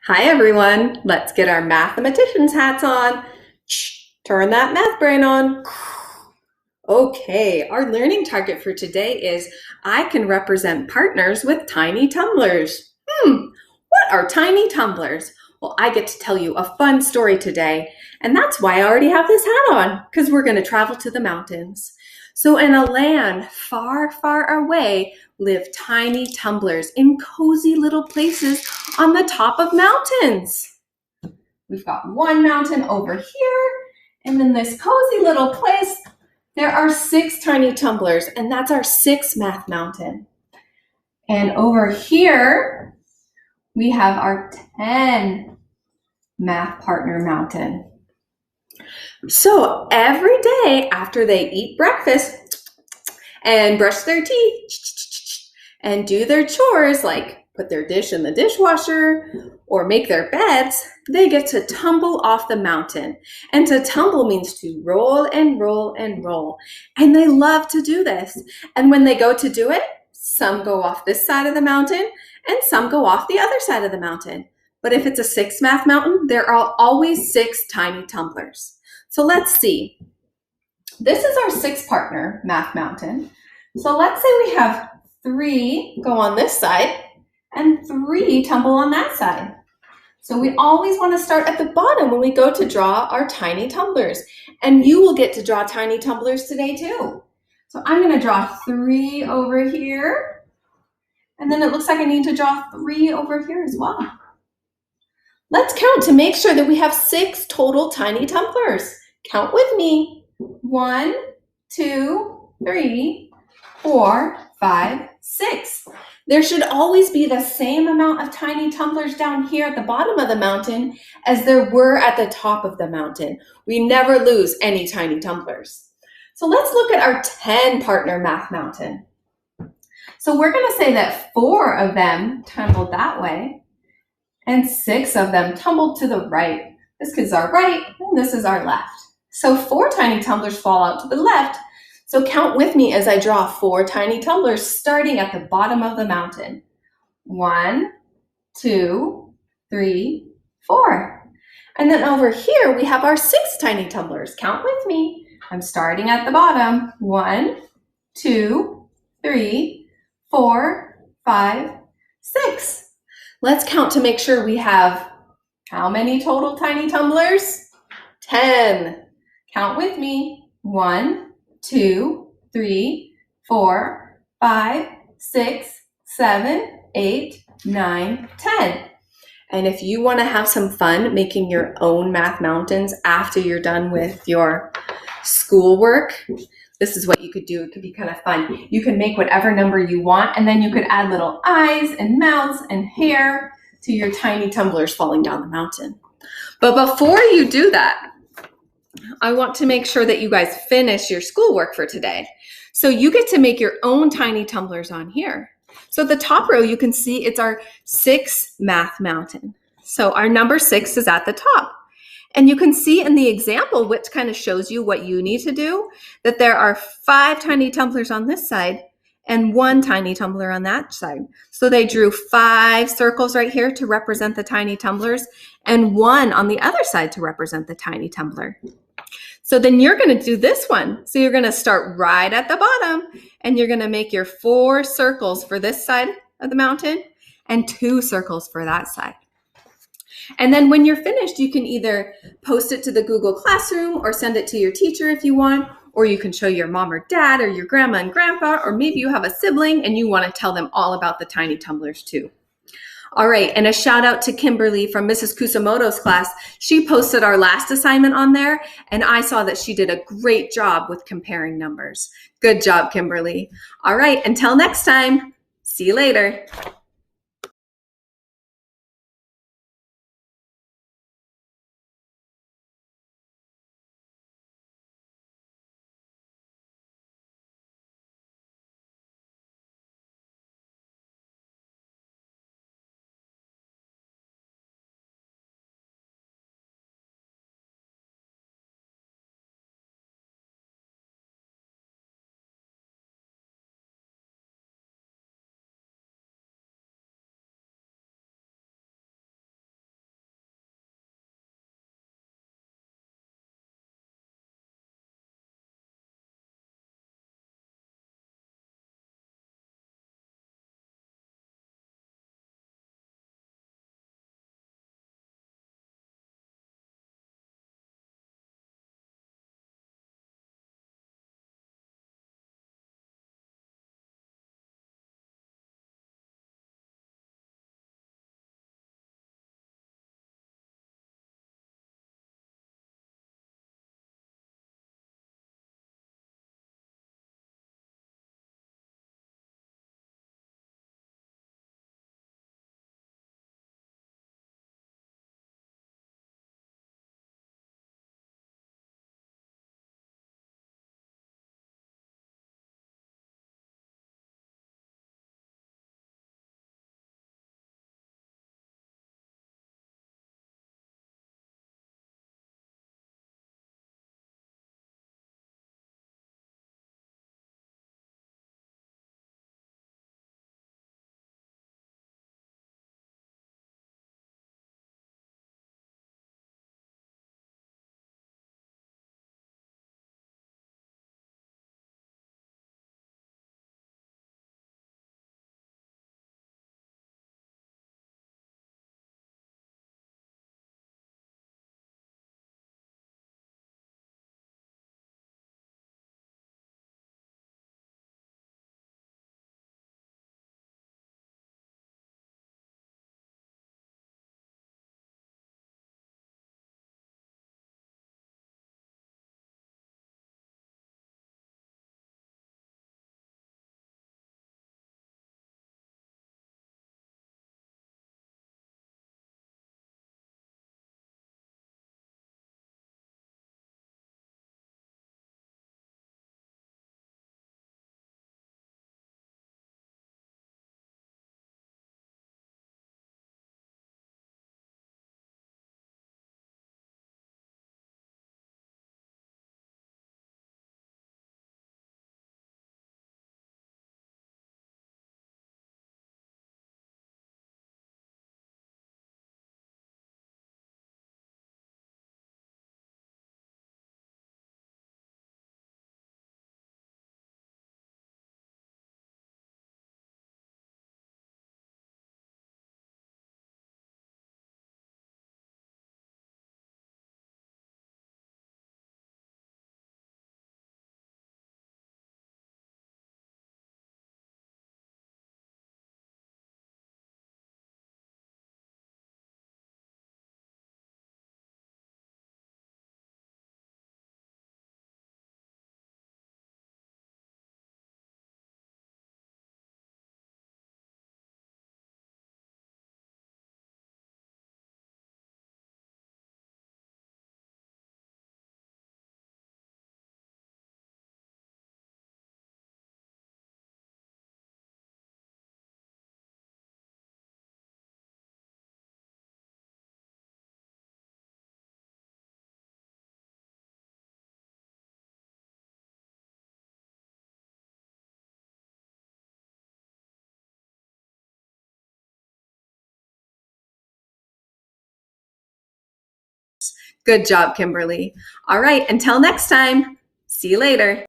Hi everyone, let's get our mathematicians hats on. Turn that math brain on. Okay, our learning target for today is I can represent partners with tiny tumblers. What are tiny tumblers? Well, I get to tell you a fun story today, and that's why I already have this hat on, because we're going to travel to the mountains. So, in a land far, far away, live tiny tumblers in cozy little places on the top of mountains. We've got one mountain over here, and then this cozy little place, there are 6 tiny tumblers, and that's our 6th math mountain. And over here, we have our 10 math partner mountain. So every day after they eat breakfast and brush their teeth and do their chores, like put their dish in the dishwasher or make their beds, they get to tumble off the mountain. And to tumble means to roll and roll and roll. And they love to do this. And when they go to do it, some go off this side of the mountain and some go off the other side of the mountain. But if it's a 6 math mountain, there are always 6 tiny tumblers. So let's see. This is our 6 partner math mountain. So let's say we have 3 go on this side and 3 tumble on that side. So we always want to start at the bottom when we go to draw our tiny tumblers. And you will get to draw tiny tumblers today too. So I'm going to draw 3 over here. And then it looks like I need to draw 3 over here as well. Let's count to make sure that we have 6 total tiny tumblers. Count with me. 1, 2, 3, 4, 5, 6. There should always be the same amount of tiny tumblers down here at the bottom of the mountain as there were at the top of the mountain. We never lose any tiny tumblers. So let's look at our 10 partner math mountain. So we're going to say that 4 of them tumbled that way and 6 of them tumbled to the right. This is our right and this is our left. So 4 tiny tumblers fall out to the left. So count with me as I draw 4 tiny tumblers starting at the bottom of the mountain. 1, 2, 3, 4. And then over here we have our 6 tiny tumblers. Count with me. I'm starting at the bottom. 1, 2, 3, 4, 5, 6. Let's count to make sure we have how many total tiny tumblers? 10. Count with me. 1, 2, 3, 4, 5, 6, 7, 8, 9, 10. And if you want to have some fun making your own math mountains after you're done with your schoolwork, this is what you could do. It could be kind of fun. You can make whatever number you want, and then you could add little eyes and mouths and hair to your tiny tumblers falling down the mountain. But before you do that, I want to make sure that you guys finish your schoolwork for today. So you get to make your own tiny tumblers on here. So the top row, you can see it's our 6 math mountain. So our number 6 is at the top. And you can see in the example, which kind of shows you what you need to do, that there are 5 tiny tumblers on this side and 1 tiny tumbler on that side. So they drew 5 circles right here to represent the tiny tumblers and 1 on the other side to represent the tiny tumbler. So then you're going to do this one. So you're going to start right at the bottom and you're going to make your 4 circles for this side of the mountain and 2 circles for that side. And then when you're finished, you can either post it to the Google Classroom or send it to your teacher if you want, or you can show your mom or dad or your grandma and grandpa, or maybe you have a sibling and you want to tell them all about the tiny tumblers too. All right, and a shout out to Kimberly from Mrs. Kusamoto's class. She posted our last assignment on there, and I saw that she did a great job with comparing numbers. Good job, Kimberly. All right, until next time, see you later. Good job, Kimberly. All right, until next time, see you later.